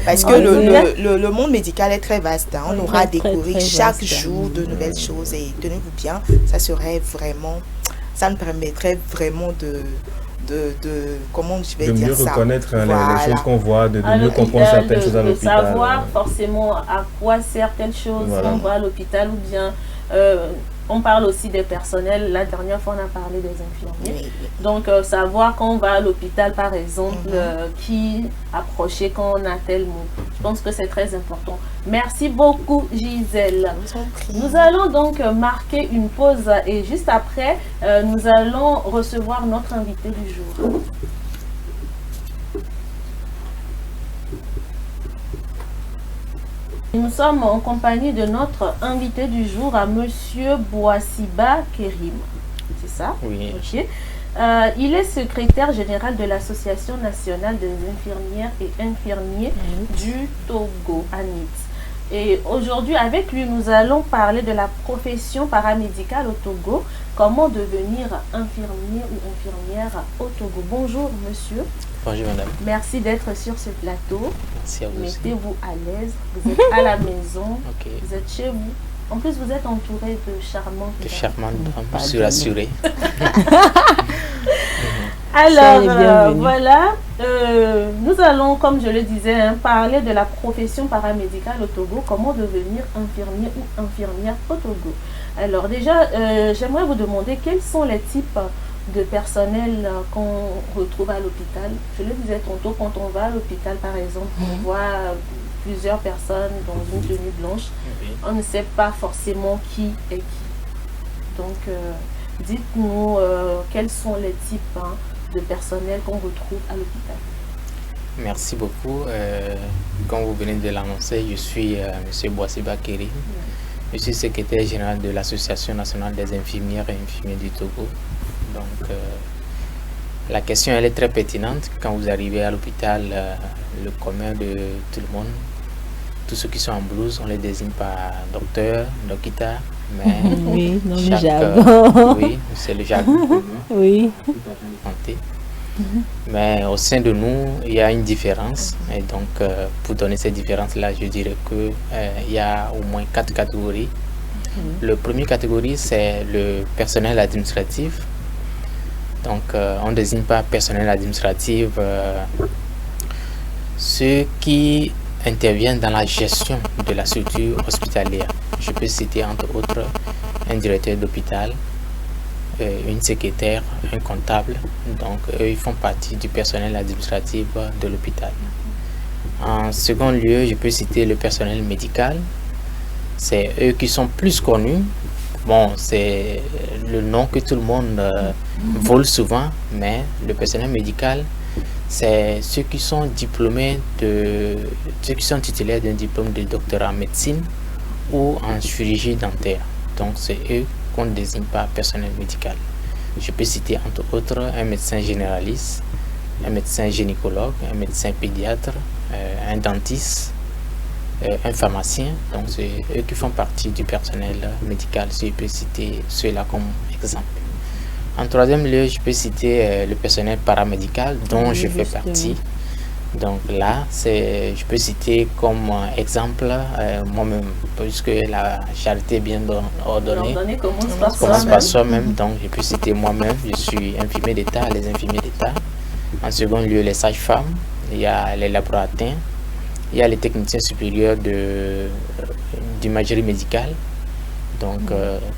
Parce que le monde médical est très vaste. Hein. On aura à découvrir chaque jour de nouvelles choses. Et tenez-vous bien, ça nous permettrait vraiment de comment je vais dire ça, de mieux reconnaître les choses qu'on voit, de mieux comprendre certaines choses à l'hôpital. De savoir forcément à quoi certaines choses qu'on voit à l'hopital ou bien... on parle aussi des personnels. La dernière fois, on a parlé des infirmiers. Donc, savoir quand on va à l'hôpital, par exemple, qui approcher quand on a tel mot. Je pense que c'est très important. Merci beaucoup, Gisèle. Nous allons donc marquer une pause et juste après, nous allons recevoir notre invité du jour. Nous sommes en compagnie de notre invité du jour, à Monsieur Bouassiba Kérim. C'est ça? Oui. Okay. Il est secrétaire général de l'Association nationale des infirmières et infirmiers du Togo, ANIT. Et aujourd'hui, avec lui, nous allons parler de la profession paramédicale au Togo. Comment devenir infirmier ou infirmière au Togo. Bonjour, monsieur. Bonjour, madame. Merci d'être sur ce plateau. Merci à vous. Mettez-vous à l'aise. Vous êtes à la maison. Vous êtes chez vous. En plus, vous êtes entouré de charmantes dames. Je suis rassurée. Alors, voilà. Nous allons, comme je le disais, parler de la profession paramédicale au Togo. Comment devenir infirmier ou infirmière au Togo. Alors déjà, j'aimerais vous demander quels sont les types de personnel qu'on retrouve à l'hôpital. Je le disais tantôt, quand on va à l'hôpital, par exemple, on voit plusieurs personnes dans une tenue blanche. On ne sait pas forcément qui est qui. Donc, dites-nous quels sont les types de personnel qu'on retrouve à l'hôpital. Merci beaucoup. Comme vous venez de l'annoncer, je suis M. Boissé Bakeri. Je suis secrétaire général de l'Association nationale des infirmières et infirmiers du Togo. Donc, la question elle est très pertinente. Quand vous arrivez à l'hôpital, le commun de tout le monde, tous ceux qui sont en blouse, on les désigne par docteur, dokita, mais oui, non, chaque, le jargon. oui, c'est le jargon. Oui. Santé. Mais au sein de nous, il y a une différence. Et donc, pour donner cette différence-là, je dirais qu'il y a au moins 4 catégories. La première catégorie, c'est le personnel administratif. Donc, on ne désigne pas personnel administratif ceux qui interviennent dans la gestion de la structure hospitalière. Je peux citer entre autres un directeur d'hôpital, une secrétaire, un comptable. Donc, eux, ils font partie du personnel administratif de l'hôpital. En second lieu, je peux citer le personnel médical. C'est eux qui sont plus connus. Bon, c'est le nom que tout le monde vole souvent, mais le personnel médical, c'est ceux qui sont diplômés ceux qui sont titulaires d'un diplôme de doctorat en médecine ou en chirurgie dentaire. Donc, c'est eux qu'on ne désigne pas personnel médical. Je peux citer entre autres un médecin généraliste, un médecin gynécologue, un médecin pédiatre, un dentiste, un pharmacien. Donc c'est eux qui font partie du personnel médical. Je peux citer ceux-là comme exemple. En troisième lieu, je peux citer le personnel paramédical dont je fais partie. Donc là, je peux citer comme exemple moi-même, puisque la charité est bien ordonnée, commence par soi-même. Donc je peux citer moi-même, je suis infirmier d'État, les infirmiers d'État. En second lieu, les sages-femmes, il y a les laboratoires, il y a les techniciens supérieurs d'imagerie médicale. Donc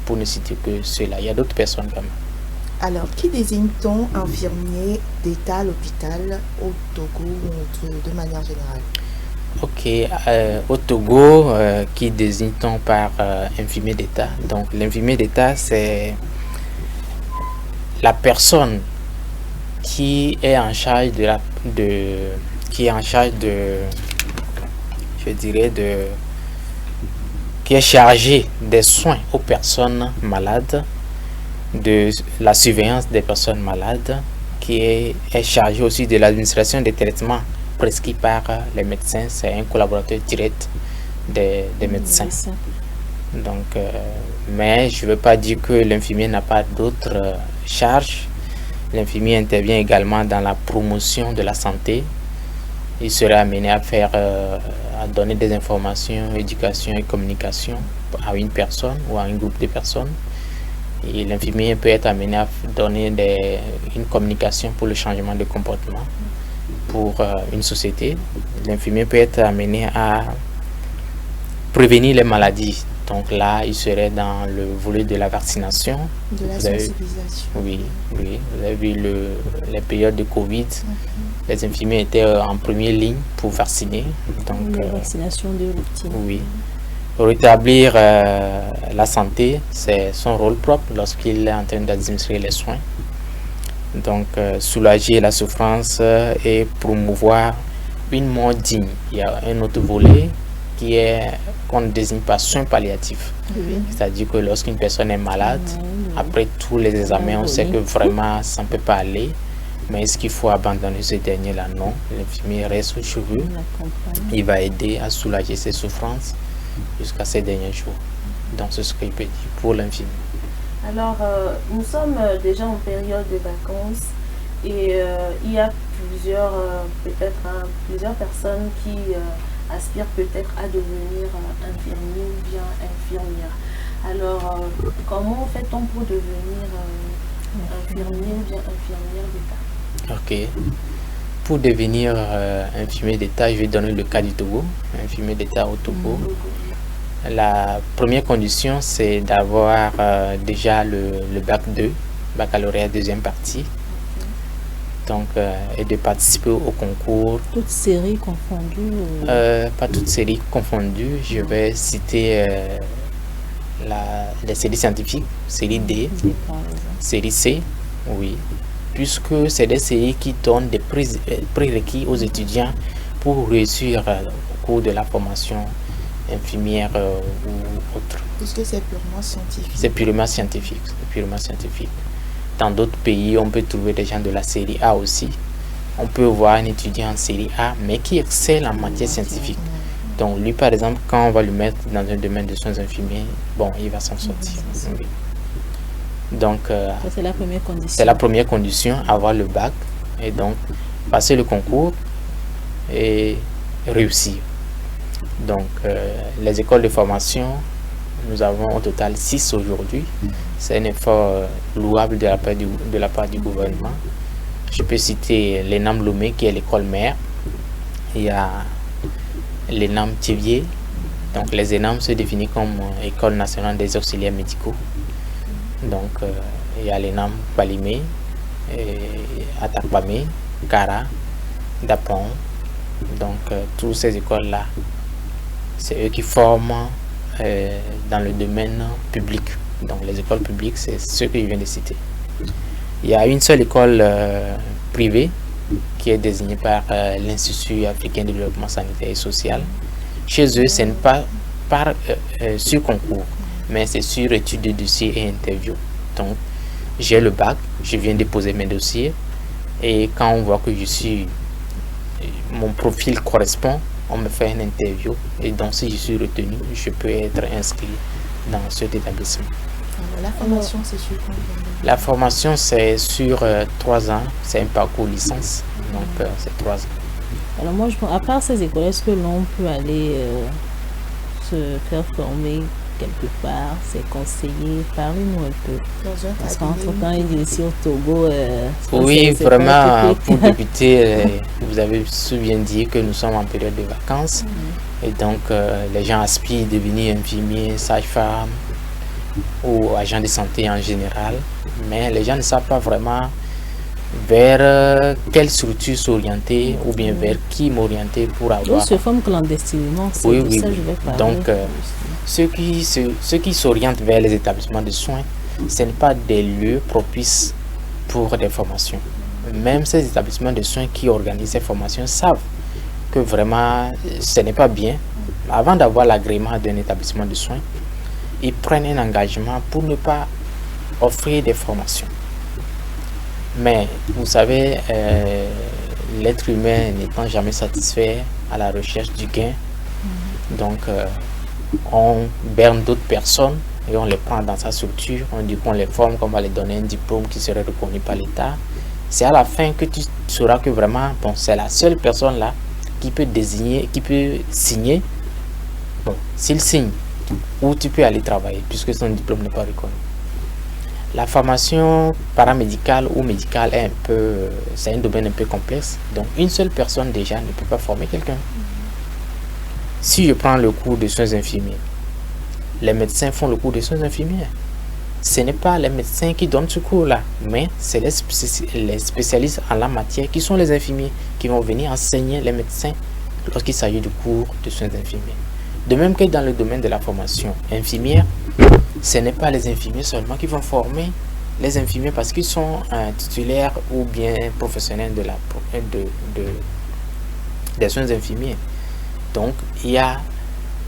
pour ne citer que ceux-là, il y a d'autres personnes quand même. Alors, qui désigne-t-on infirmier d'État à l'hôpital au Togo ou de manière générale? Ok, au Togo, qui désigne-t-on par infirmier d'État? Donc, l'infirmier d'État, c'est la personne qui est en charge qui est chargé des soins aux personnes malades, de la surveillance des personnes malades, qui est chargé aussi de l'administration des traitements prescrits par les médecins. C'est un collaborateur direct des médecins. Donc, mais je ne veux pas dire que l'infirmier n'a pas d'autres charges. L'infirmier intervient également dans la promotion de la santé. Il sera amené à donner des informations, éducation et communication à une personne ou à un groupe de personnes. Et l'infirmier peut être amené à donner une communication pour le changement de comportement pour une société. L'infirmier peut être amené à prévenir les maladies. Donc là, il serait dans le volet de la vaccination. De la sensibilisation. Oui. Vous avez vu les périodes de Covid. Les infirmiers étaient en première ligne pour vacciner. Donc, la vaccination de routine. Oui. Rétablir la santé, c'est son rôle propre lorsqu'il est en train d'administrer les soins. Donc, soulager la souffrance et promouvoir une mort digne. Il y a un autre volet qu'on ne désigne pas soins palliatifs. C'est-à-dire que lorsqu'une personne est malade, après tous les examens, on sait que vraiment ça ne peut pas aller. Mais est-ce qu'il faut abandonner ce dernier-là? Non. L'infirmier reste au cheveu. Il va aider à soulager ses souffrances jusqu'à ces derniers jours. Donc c'est ce qu'il peut dire pour l'infirmier. Alors, nous sommes déjà en période de vacances et il y a plusieurs personnes qui aspirent peut-être à devenir infirmier ou bien infirmière. Alors, comment fait-on pour devenir infirmier ou bien infirmière d'État? Ok. Pour devenir infirmier d'État, je vais donner le cas du Togo, infirmier d'État au Togo. La première condition, c'est d'avoir déjà le bac 2 baccalauréat deuxième partie. Donc, et de participer au concours. Toutes séries confondues Pas toutes séries confondues. Je vais citer les séries scientifiques, série D, série C, oui. Puisque c'est des séries qui donnent des prérequis aux étudiants pour réussir au cours de la formation infirmière ou autre. Puisque c'est purement scientifique. C'est purement scientifique. Dans d'autres pays, on peut trouver des gens de la série A aussi. On peut voir un étudiant en série A, mais qui excelle en matière scientifique. Donc lui, par exemple, quand on va le mettre dans un domaine de soins infirmiers, bon, il va s'en sortir. Oui. Donc, c'est la première condition. C'est la première condition, avoir le bac. Et donc, passer le concours et réussir. Donc, les écoles de formation, nous avons au total 6 aujourd'hui. C'est un effort louable de la part du gouvernement. Je peux citer l'ENAM Lomé, qui est l'école mère. Il y a l'ENAM Thiviers. Donc, les ENAM se définissent comme École nationale des auxiliaires médicaux. Donc, il y a l'ENAM Balimé, Atakbamé, Kara, Dapon. Donc, toutes ces écoles-là, c'est eux qui forment dans le domaine public. Donc les écoles publiques, c'est ce que je viens de citer. Il y a une seule école privée qui est désignée par l'Institut africain de développement sanitaire et social. Chez eux, ce n'est pas sur concours, mais c'est sur étude de dossier et interview. Donc j'ai le bac, je viens déposer mes dossiers et quand on voit que mon profil correspond, on me fait une interview et donc si je suis retenu, je peux être inscrit dans cet établissement. La formation, c'est sur combien? La formation, c'est sur 3 ans. C'est un parcours licence, donc c'est 3 ans. Alors moi, à part ces écoles, est-ce que l'on peut aller se faire former quelque part? C'est conseillé? Parlez-nous un peu. Parce qu'entre-temps, il est ici au Togo. Oui, vraiment, pour débuter, vous avez bien dit que nous sommes en période de vacances. Et donc, les gens aspirent à devenir infirmiers, sages-femmes ou agents de santé en général. Mais les gens ne savent pas vraiment vers quelle structure s'orienter ou bien vers qui m'orienter pour avoir... On se forme clandestinement, c'est de ça que je vais parler. Donc, ceux qui s'orientent vers les établissements de soins, ce n'est pas des lieux propices pour des formations. Même ces établissements de soins qui organisent ces formations savent que vraiment ce n'est pas bien. Avant d'avoir l'agrément d'un établissement de soins, ils prennent un engagement pour ne pas offrir des formations. Mais vous savez, l'être humain n'étant jamais satisfait à la recherche du gain, donc on berne d'autres personnes et on les prend dans sa structure, on dit qu'on les forme, qu'on va les donner un diplôme qui serait reconnu par l'État. C'est à la fin que tu sauras que vraiment, bon, c'est la seule personne là qui peut désigner, qui peut signer. Bon, s'il signe, ou tu peux aller travailler puisque son diplôme n'est pas reconnu. La formation paramédicale ou médicale est c'est un domaine un peu complexe. Donc une seule personne déjà ne peut pas former quelqu'un. Si je prends le cours de soins infirmiers, les médecins font le cours de soins infirmiers. Ce n'est pas les médecins qui donnent ce cours-là, mais c'est les spécialistes en la matière qui sont les infirmiers qui vont venir enseigner les médecins lorsqu'il s'agit du cours de soins infirmiers. De même que dans le domaine de la formation infirmière, ce n'est pas les infirmiers seulement qui vont former les infirmiers parce qu'ils sont titulaires ou bien professionnels des soins infirmiers. Donc, il y a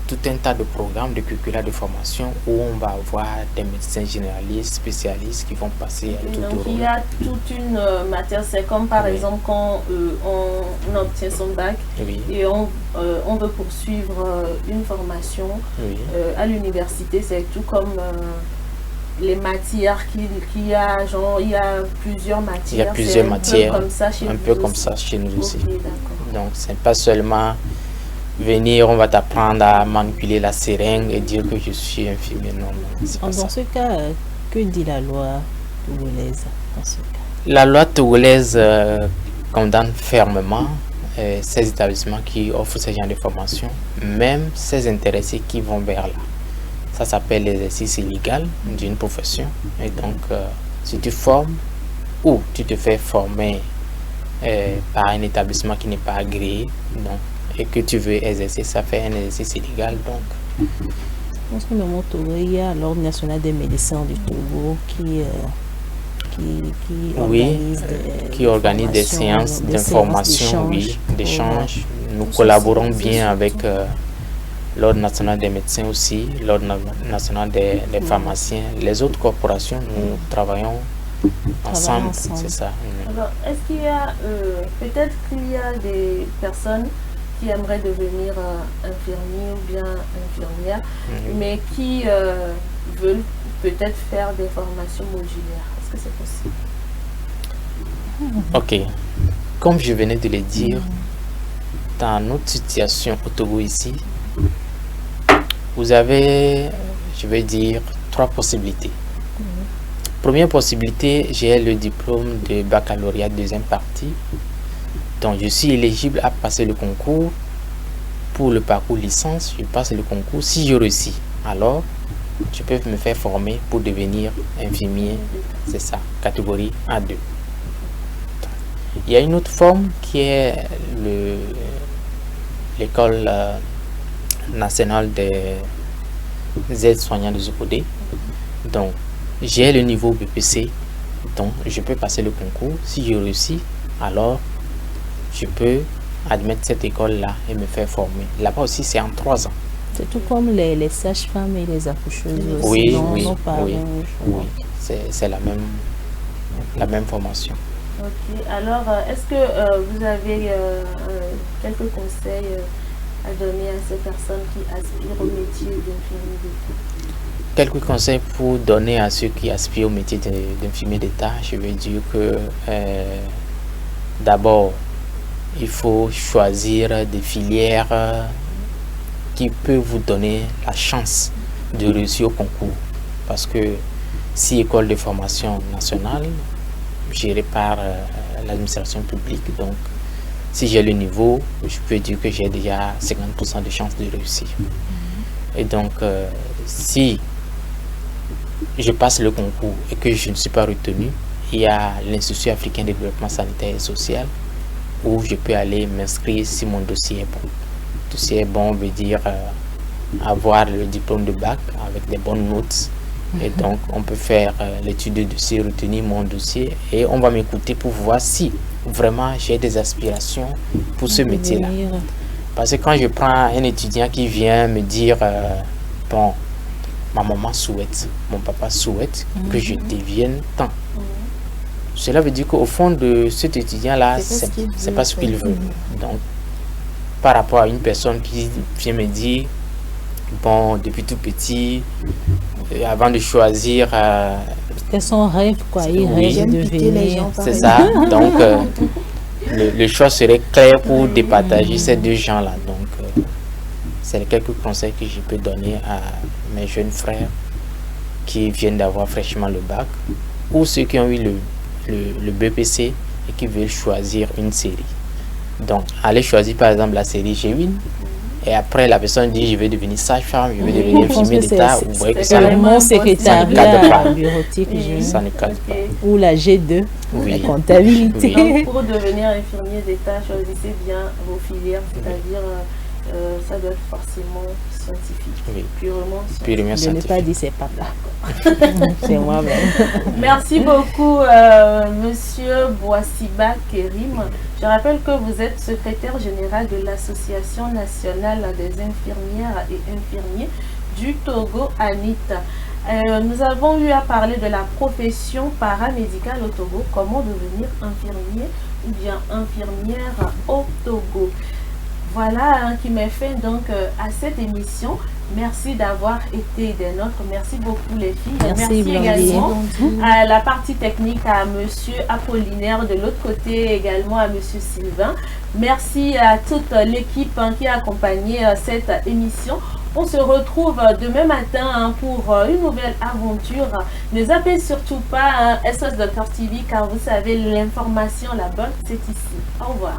tout un tas de programmes de curricula de formation où on va avoir des médecins généralistes, spécialistes qui vont passer à tout Donc, il y a toute une matière, c'est comme par exemple quand on obtient son bac et on veut poursuivre une formation à l'université, c'est tout comme les matières qu'il y a, genre il y a plusieurs matières. Il y a plusieurs matières, un peu comme ça chez nous aussi. Donc, c'est pas seulement venir, on va t'apprendre à manipuler la seringue et dire que je suis infirmier. Non, dans ce cas, que dit la loi togolaise dans ce cas? La loi togolaise condamne fermement ces établissements qui offrent ce genre de formation, même ces intéressés qui vont vers là. Ça s'appelle l'exercice illégal d'une profession et donc si tu formes ou tu te fais former par un établissement qui n'est pas agréé, donc, et que tu veux exercer, ça fait un exercice illégal. Donc, Je pense que le mot Togo, il y a l'Ordre national des médecins du Togo qui organise des séances d'information, d'échange. Nous collaborons bien avec l'Ordre national des médecins aussi, l'Ordre national des pharmaciens, les autres corporations, nous travaillons ensemble, c'est ça. Alors, est-ce qu'il y a, peut-être qu'il y a des personnes qui aimeraient devenir infirmiers ou bien infirmières, mais qui veulent peut-être faire des formations modulaires? Est-ce que c'est possible? Ok. Comme je venais de le dire, dans notre situation au Togo ici, vous avez, je vais dire, 3 possibilités. Première possibilité, j'ai le diplôme de baccalauréat deuxième partie. Donc, je suis éligible à passer le concours. Pour le parcours licence, je passe le concours. Si je réussis, alors je peux me faire former pour devenir infirmier. C'est ça, catégorie A2. Il y a une autre forme qui est l'école nationale des aides-soignants de Zopodé. Donc, j'ai le niveau BPC, donc je peux passer le concours. Si je réussis, alors je peux admettre cette école-là et me faire former. Là-bas aussi, c'est en 3 ans. C'est tout comme les sages-femmes et les accoucheuses aussi. Oui, oui. C'est la même formation. Ok, alors est-ce que vous avez quelques conseils à donner à ces personnes qui aspirent au métier d'infirmier d'État? Quelques conseils pour donner à ceux qui aspirent au métier d'infirmier d'État, je veux dire que d'abord, il faut choisir des filières qui peuvent vous donner la chance de réussir au concours. Parce que si école de formation nationale, gérée par l'administration publique, donc si j'ai le niveau, je peux dire que j'ai déjà 50% de chances de réussir. Et donc, si je passe le concours et que je ne suis pas retenu, il y a l'Institut africain de développement sanitaire et social où je peux aller m'inscrire si mon dossier est bon. Le dossier est bon veut dire avoir le diplôme de bac avec des bonnes notes. Et donc, on peut faire l'étude de dossier, retenir mon dossier et on va m'écouter pour voir si vraiment j'ai des aspirations pour ce métier-là. Parce que quand je prends un étudiant qui vient me dire, bon, ma maman souhaite, mon papa souhaite que je devienne tant. Cela veut dire qu'au fond de cet étudiant-là, c'est pas ce qu'il veut. Donc, par rapport à une personne qui vient me dire, bon, depuis tout petit, avant de choisir... c'est son rêve, quoi. Il rêve de devenir. C'est ça. Donc, le choix serait clair pour départager ces deux gens-là. Donc, c'est quelques conseils que je peux donner à mes jeunes frères qui viennent d'avoir fraîchement le bac ou ceux qui ont eu le BPC et qui veulent choisir une série. Donc, allez choisir par exemple la série G1 et après la personne dit je vais devenir sage-femme, je vais devenir infirmier d'État. Vous voyez que ça mon secrétariat bureautique, ça ne cadre pas. Ou la G2, la comptabilité. Donc, pour devenir infirmier d'État, choisissez bien vos filières, c'est-à-dire ça doit être forcément scientifique, purement scientifique. Je n'ai pas dit c'est pas là. C'est moi-même. Merci beaucoup, Monsieur Boassiba Kérim. Je rappelle que vous êtes secrétaire général de l'Association nationale des infirmières et infirmiers du Togo, ANITA. Nous avons eu à parler de la profession paramédicale au Togo, comment devenir infirmier ou bien infirmière au Togo. Voilà qui met fin donc à cette émission. Merci d'avoir été des nôtres. Merci beaucoup les filles. Merci également à la partie technique à Monsieur Apollinaire, de l'autre côté également à Monsieur Sylvain. Merci à toute l'équipe qui a accompagné cette émission. On se retrouve demain matin pour une nouvelle aventure. Ne zappez surtout pas SOS Docteur TV car vous savez l'information, la bonne, c'est ici. Au revoir.